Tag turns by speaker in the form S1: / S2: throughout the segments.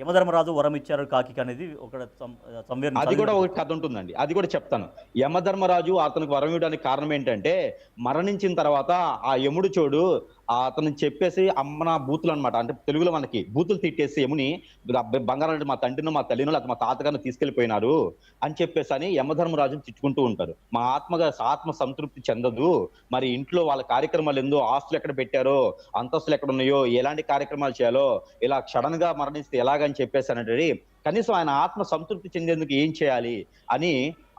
S1: యమధర్మరాజు వరం ఇచ్చారు కాకికి అనేది ఒక సంవేదన
S2: అది కూడా ఒక కథ ఉంటుందండి. అది కూడా చెప్తాను. యమధర్మరాజు అతనికి వరం ఇవ్వడానికి కారణం ఏంటంటే, మరణించిన తర్వాత ఆ యముడు చూడు అతను చెప్పేసి అమ్మన బూతులనమాట. అంటే తెలుగులో మనకి బూతులు తిట్టేసి యముని బంగారం అంటే మా తండ్రినో, మా తల్లినో లేకపోతే మా తాతగారినో తీసుకెళ్ళిపోయినారు అని చెప్పేసని యమధర్మరాజుని తిట్టుకుంటూ ఉంటారు. మా ఆత్మ సంతృప్తి చెందదు. మరి ఇంట్లో వాళ్ళ కార్యక్రమాలు ఏందో, ఆస్తులు ఎక్కడ పెట్టారో, అంతస్తులు ఎక్కడున్నాయో, ఎలాంటి కార్యక్రమాలు చేయాలో, ఇలా సడెన్‌గా మరణిస్తే ఎలాగని చెప్పేసనంటది కనీసం ఆయన ఆత్మ సంతృప్తి చెందేందుకు ఏం చేయాలి అని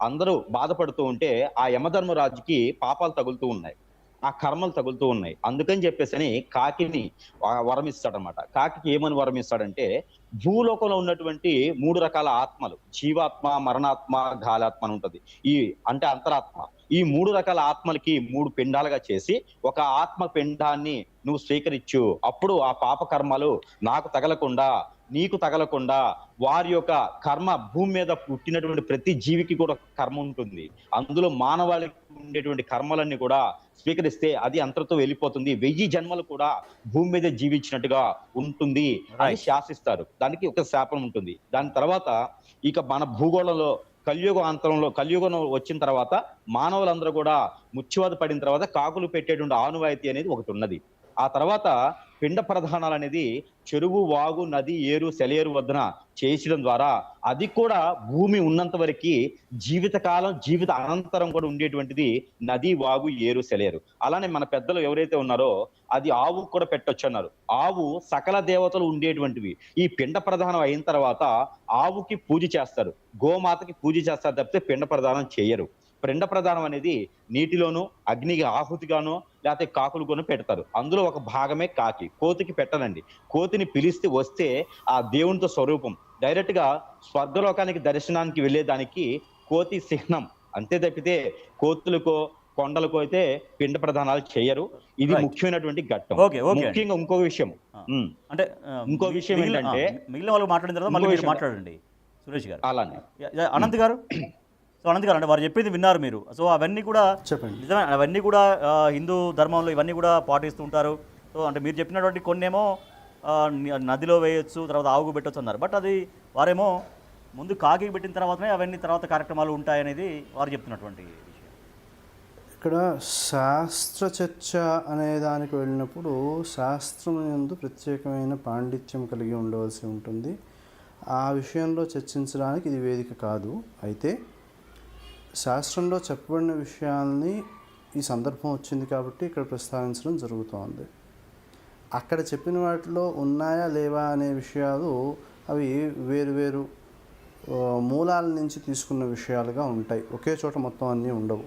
S2: అందరూ బాధపడుతూ ఉంటే, ఆ యమధర్మరాజుకి పాపాలు తగులుతూ ఉన్నాయి. ఆ కర్మలు తగులుతూ ఉన్నాయి. అందుకని చెప్పేసని కాకిని వరం ఇస్తాడనమాట. కాకికి ఏమని వరం ఇస్తాడంటే, భూలోకంలో ఉన్నటువంటి 3 రకాల ఆత్మలు జీవాత్మ, మరణాత్మ, గాలాత్మ అని ఉంటది. ఈ అంటే అంతరాత్మ. ఈ 3 రకాల ఆత్మలకి 3 పిండాలుగా చేసి, ఒక ఆత్మ పిండాన్ని నువ్వు స్వీకరించు. అప్పుడు ఆ పాప కర్మలు నాకు తగలకుండా, నీకు తగలకుండా వారి యొక్క కర్మ భూమి మీద పుట్టినటువంటి ప్రతి జీవికి కూడా కర్మ ఉంటుంది. అందులో మానవాళికి ఉండేటువంటి కర్మలన్నీ కూడా స్వీకరిస్తే అది అంతటితో వెళ్ళిపోతుంది. 1000 జన్మలు కూడా భూమి మీద జీవించినట్టుగా ఉంటుంది అని శాసిస్తారు. దానికి ఒక శాపం ఉంటుంది. దాని తర్వాత ఇక మన భూగోళంలో కలియుగం వచ్చిన తర్వాత మానవులందరూ కూడా ముత్యువద పడిన తర్వాత కాకులు పెట్టేటువంటి ఆనవాయితీ అనేది ఒకటి ఉన్నది. ఆ తర్వాత పిండ ప్రధానాలు అనేది చెరువు, వాగు, నది, ఏరు, సెలయేరు వద్దన చేయించడం ద్వారా అది కూడా భూమి ఉన్నంత వరకు జీవిత అనంతరం కూడా ఉండేటువంటిది నది, వాగు, ఏరు, సెలయేరు. అలానే మన పెద్దలు ఎవరైతే ఉన్నారో అది ఆవు కూడా పెట్టొచ్చు అన్నారు. ఆవు సకల దేవతలు ఉండేటువంటివి. ఈ పిండ ప్రధానం అయిన తర్వాత ఆవుకి పూజ చేస్తారు, గోమాతకి పూజ చేస్తారు తప్పితే పిండ ప్రధానం చేయరు. పిండ ప్రధానం అనేది నీటిలోను, అగ్నికి ఆహుతిగానో లేకపోతే కాకులుగానో పెడతారు. అందులో ఒక భాగమే కాకి. కోతికి పెట్టనండి. కోతిని పిలిస్తే వస్తే ఆ దేవునితో స్వరూపం. డైరెక్ట్ గా స్వర్గలోకానికి దర్శనానికి వెళ్ళేదానికి కోతి చిహ్నం. అంతే తప్పితే కోతులకో, కొండలకో అయితే పిండ ప్రధానాలు చేయరు. ఇది ముఖ్యమైనటువంటి ఘట్టం. ముఖ్యంగా ఇంకో విషయం
S1: అంటే
S2: ఇంకో విషయం ఏంటంటే,
S1: మిగిలిన వాళ్ళు మాట్లాడిన తర్వాత మళ్ళీ మీరు మాట్లాడండి సురేష్ గారు.
S2: అలానే
S1: అనంత్ గారు. సో అనంత్ గారు, అంటే వారు చెప్పింది విన్నారు మీరు. సో అవన్నీ కూడా
S3: చెప్పండి.
S1: నిజమే, అవన్నీ కూడా హిందూ ధర్మంలో ఇవన్నీ కూడా పాటిస్తూ ఉంటారు. సో అంటే మీరు చెప్పినటువంటి కొన్నేమో నదిలో వేయొచ్చు, తర్వాత ఆవుకు పెట్టొచ్చు అన్నారు. బట్ అది వారేమో ముందు కాకి పెట్టిన తర్వాతనే అవన్నీ తర్వాత కార్యక్రమాలు ఉంటాయనేది వారు చెప్తున్నటువంటి విషయం.
S3: ఇక్కడ శాస్త్ర చర్చ అనే దానికి వెళ్ళినప్పుడు శాస్త్రం యందు ప్రత్యేకమైన పాండిత్యం కలిగి ఉండవలసి ఉంటుంది. ఆ విషయంలో చర్చించడానికి ఇది వేదిక కాదు. అయితే శాస్త్రంలో చెప్పబడిన విషయాల్ని ఈ సందర్భం వచ్చింది కాబట్టి ఇక్కడ ప్రస్తావించడం జరుగుతోంది. అక్కడ చెప్పిన వాటిలో ఉన్నాయా లేవా అనే విషయాలు అవి వేరు మూలాల నుంచి తీసుకున్న విషయాలుగా ఉంటాయి. ఒకే చోట మొత్తం అన్నీ ఉండవు.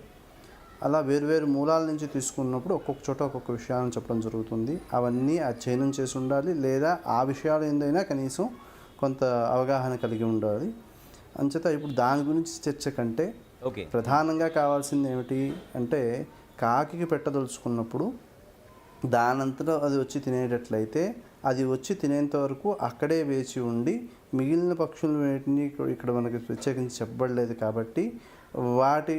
S3: అలా వేరు మూలాల నుంచి తీసుకున్నప్పుడు ఒక్కొక్క చోట ఒక్కొక్క విషయాలను చెప్పడం జరుగుతుంది. అవన్నీ అధ్యయనం చేసి ఉండాలి, లేదా ఆ విషయాలు ఏందైనా కనీసం కొంత అవగాహన కలిగి ఉండాలి. అంచేత ఇప్పుడు దాని గురించి చర్చ కంటే ప్రధానంగా కావాల్సింది ఏమిటి అంటే, కాకికి పెట్టదలుచుకున్నప్పుడు దానంతలో అది వచ్చి తినేటట్లయితే అది వచ్చి తినేంత వరకు అక్కడే వేచి ఉండి, మిగిలిన పక్షులు వేటిని ఇక్కడ మనకి ప్రత్యేకించి చెప్పబడలేదు కాబట్టి వాటి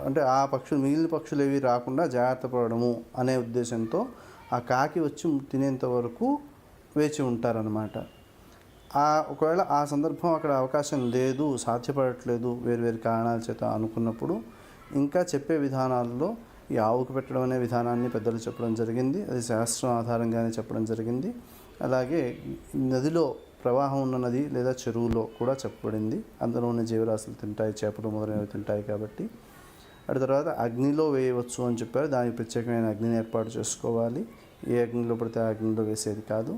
S3: అంటే ఆ పక్షులు మిగిలిన పక్షులు ఏవి రాకుండా జాగ్రత్త పడడము అనే ఉద్దేశంతో ఆ కాకి వచ్చి తినేంత వరకు వేచి ఉంటారన్నమాట. ఒకవేళ ఆ సందర్భం అక్కడ అవకాశం లేదు, సాధ్యపడట్లేదు వేరు కారణాల చేత అనుకున్నప్పుడు ఇంకా చెప్పే విధానాల్లో ఈ ఆవుకు పెట్టడం అనే విధానాన్ని పెద్దలు చెప్పడం జరిగింది. అది శాస్త్రం ఆధారంగానే చెప్పడం జరిగింది. అలాగే నదిలో ప్రవాహం ఉన్న నది లేదా చెరువులో కూడా చెప్పబడింది. అందులో ఉన్న జీవరాశులు తింటాయి, చేపలు మొదలైనవి తింటాయి కాబట్టి. అటు తర్వాత అగ్నిలో వేయవచ్చు అని చెప్పారు. దానికి ప్రత్యేకమైన అగ్నిని ఏర్పాటు చేసుకోవాలి. ఏ అగ్నిలో పడితే ఆ అగ్నిలో వేసేది కాదు.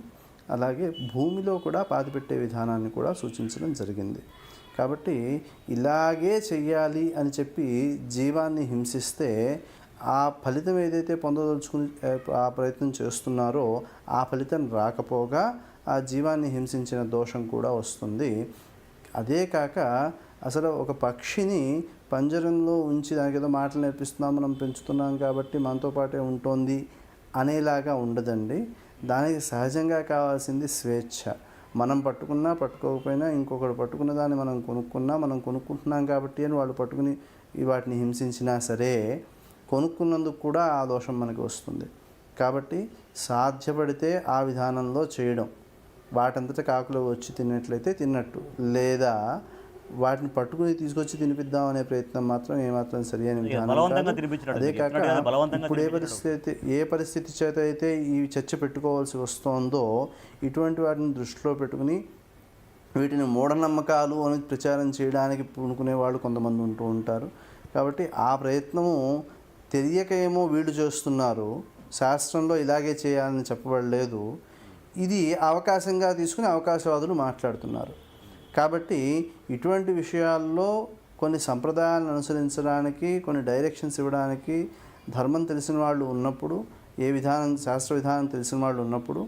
S3: అలాగే భూమిలో కూడా పాతిపెట్టే విధానాన్ని కూడా సూచించడం జరిగింది. కాబట్టి ఇలాగే చెయ్యాలి అని చెప్పి జీవాన్ని హింసిస్తే ఆ ఫలితం ఏదైతే పొందదలుచుకుని ఆ ప్రయత్నం చేస్తున్నారో ఆ ఫలితం రాకపోగా ఆ జీవాన్ని హింసించిన దోషం కూడా వస్తుంది. అదే కాక అసలు ఒక పక్షిని పంజరంలో ఉంచి దానికి ఏదో మాటలు నేర్పిస్తున్నాం, మనం పెంచుతున్నాం కాబట్టి మనతో పాటే ఉంటుంది అనేలాగా ఉండదండి. దానికి సహజంగా కావాల్సింది స్వేచ్ఛ. మనం పట్టుకున్నా పట్టుకోకపోయినా ఇంకొకరు పట్టుకున్న దాన్ని మనం కొనుక్కుంటున్నాం కాబట్టి అని వాళ్ళు పట్టుకుని వాటిని హింసించినా సరే కొనుక్కున్నందుకు కూడా ఆ దోషం మనకి వస్తుంది. కాబట్టి సాధ్యపడితే ఆ విధానంలో చేయడం, వాటంతటా కాకులు వచ్చి తిన్నట్లయితే తిన్నట్టు, లేదా వాటిని పట్టుకుని తీసుకొచ్చి తినిపిద్దాం అనే ప్రయత్నం మాత్రం ఏమాత్రం సరి అయిన విధానం
S1: బలవంతంగా
S3: కాదు.
S1: తినిపించినట్టు
S3: అదే
S1: మీరు
S3: కాక
S1: చెప్పినట్టు కదా, బలవంతంగా
S3: ఇప్పుడు
S1: తినిపించినట్టు.
S3: ఏ పరిస్థితి చేత అయితే ఈ చర్చ పెట్టుకోవాల్సి వస్తోందో ఇటువంటి వాటిని దృష్టిలో పెట్టుకుని వీటిని మూఢనమ్మకాలు అని ప్రచారం చేయడానికి పూనుకునే వాళ్ళు కొంతమంది ఉంటూ ఉంటారు. కాబట్టి ఆ ప్రయత్నము తెలియక ఏమో వీళ్ళు చేస్తున్నారు, శాస్త్రంలో ఇలాగే చేయాలని చెప్పబడలేదు. ఇది అవకాశంగా తీసుకుని అవకాశవాదులు మాట్లాడుతున్నారు. కాబట్టి ఇటువంటి విషయాల్లో కొన్ని సంప్రదాయాలను అనుసరించడానికి, కొన్ని డైరెక్షన్స్ ఇవ్వడానికి ధర్మం తెలిసిన వాళ్ళు ఉన్నప్పుడు, ఏ విధానం శాస్త్ర విధానం తెలిసిన వాళ్ళు ఉన్నప్పుడు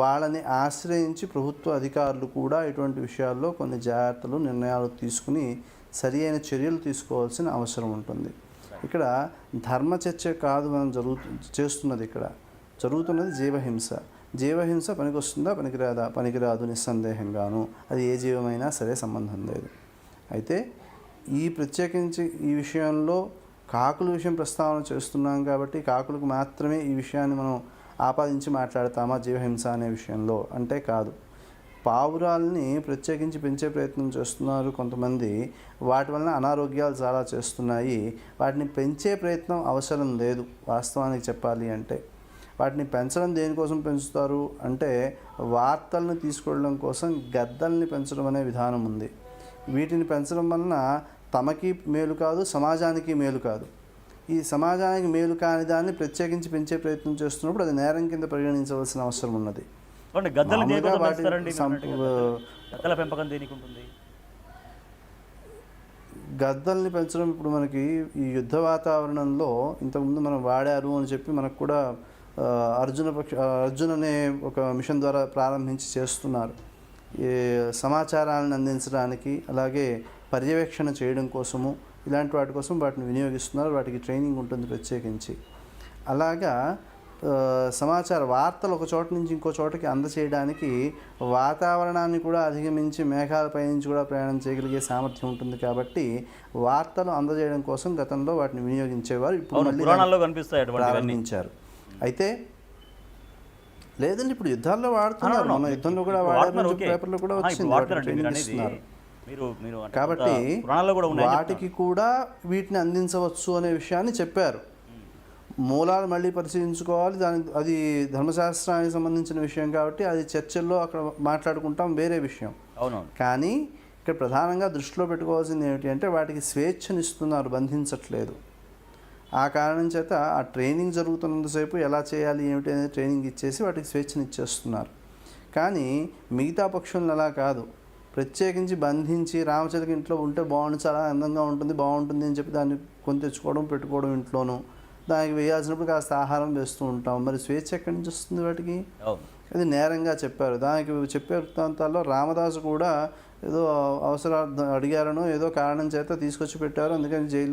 S3: వాళ్ళని ఆశ్రయించి ప్రభుత్వ అధికారులు కూడా ఇటువంటి విషయాల్లో కొన్ని జాగ్రత్తలు నిర్ణయాలు తీసుకుని సరి అయిన చర్యలు తీసుకోవాల్సిన అవసరం ఉంటుంది. ఇక్కడ ధర్మ చర్చ కాదు మనం చేస్తున్నది. ఇక్కడ జరుగుతున్నది జీవహింస. జీవహింస పనికొస్తుందా పనికిరాదా? పనికిరాదు నిస్సందేహంగాను. అది ఏ జీవమైనా సరే సంబంధం లేదు. అయితే ప్రత్యేకించి ఈ విషయంలో కాకుల విషయం ప్రస్తావన చేస్తున్నాం కాబట్టి కాకులకు మాత్రమే ఈ విషయాన్ని మనం ఆపాదించి మాట్లాడతామా జీవహింస అనే విషయంలో అంటే కాదు. పావురాల్ని ప్రత్యేకించి పెంచే ప్రయత్నం చేస్తున్నారు కొంతమంది. వాటి వలన అనారోగ్యాలు చాలా చేస్తున్నాయి. వాటిని పెంచే ప్రయత్నం అవసరం లేదు వాస్తవానికి చెప్పాలి అంటే. వాటిని పెంచడం దేనికోసం పెంచుతారు అంటే వార్తలను తీసుకెళ్ళడం కోసం గద్దల్ని పెంచడం అనే విధానం ఉంది. వీటిని పెంచడం వలన తమకి మేలు కాదు, సమాజానికి మేలు కాదు. ఈ సమాజానికి మేలు కాని దాన్ని ప్రత్యేకించి పెంచే ప్రయత్నం చేస్తున్నప్పుడు అది నేరం కింద పరిగణించవలసిన అవసరం ఉన్నది.
S1: గద్దల పెంపకం దేనికి ఉంటుంది? గద్దల్ని పెంచడం ఇప్పుడు మనకి ఈ యుద్ధ వాతావరణంలో ఇంతకుముందు మనం వాడారు అని చెప్పి మనకు కూడా అర్జున్ అనే ఒక మిషన్ ద్వారా ప్రారంభించి చేస్తున్నారు. ఈ సమాచారాలను అందించడానికి, అలాగే పర్యవేక్షణ చేయడం కోసము, ఇలాంటి వాటి కోసం వాటిని వినియోగిస్తున్నారు. వాటికి ట్రైనింగ్ ఉంటుంది ప్రత్యేకించి. అలాగా సమాచార వార్తలు ఒక చోట నుంచి ఇంకో చోటకి అందచేయడానికి వాతావరణాన్ని కూడా అధిగమించి మేఘాలపై నుంచి కూడా ప్రయాణం చేయగలిగే సామర్థ్యం ఉంటుంది. కాబట్టి వార్తలు అందజేయడం కోసం గతంలో వాటిని వినియోగించేవారు. ఇప్పుడు మళ్ళీ ప్రారంభించారు. అయితే లేదండి, ఇప్పుడు యుద్ధాల్లో వాడుతున్నారు. మన యుద్ధంలో కూడా వాడారు, పేపర్లో కూడా వచ్చింది. కాబట్టి వాటికి కూడా వీటిని అందించవచ్చు అనే విషయాన్ని చెప్పారు. మూలాలు మళ్ళీ పరిశీలించుకోవాలి. అది ధర్మశాస్త్రానికి సంబంధించిన విషయం కాబట్టి అది చర్చల్లో అక్కడ మాట్లాడుకుంటాం, వేరే విషయం. కానీ ఇక్కడ ప్రధానంగా దృష్టిలో పెట్టుకోవాల్సింది ఏమిటి అంటే వాటికి స్వేచ్ఛనిస్తున్నారు, బంధించట్లేదు. ఆ కారణం చేత ఆ ట్రైనింగ్ జరుగుతున్నంతసేపు ఎలా చేయాలి ఏమిటి అనేది ట్రైనింగ్ ఇచ్చేసి వాటికి స్వేచ్ఛనిచ్చేస్తున్నారు. కానీ మిగతా పక్షులను అలా కాదు. ప్రత్యేకించి బంధించి రామచిలక ఇంట్లో ఉంటే బాగుంటుంది, చాలా అందంగా ఉంటుంది, బాగుంటుంది అని చెప్పి దాన్ని కొని తెచ్చుకోవడం, పెట్టుకోవడం ఇంట్లోనూ. దానికి వేయాల్సినప్పుడు కాస్త ఆహారం వేస్తూ ఉంటాం. మరి స్వేచ్ఛ ఎక్కడి నుంచి వస్తుంది వాటికి? అది నేరంగా చెప్పారు. దానికి చెప్పే వృత్తాంతాల్లో రామదాసు కూడా ఏదో అవసరార్థం అడిగారనో ఏదో కారణం చేత తీసుకొచ్చి పెట్టారు, అందుకని జైలు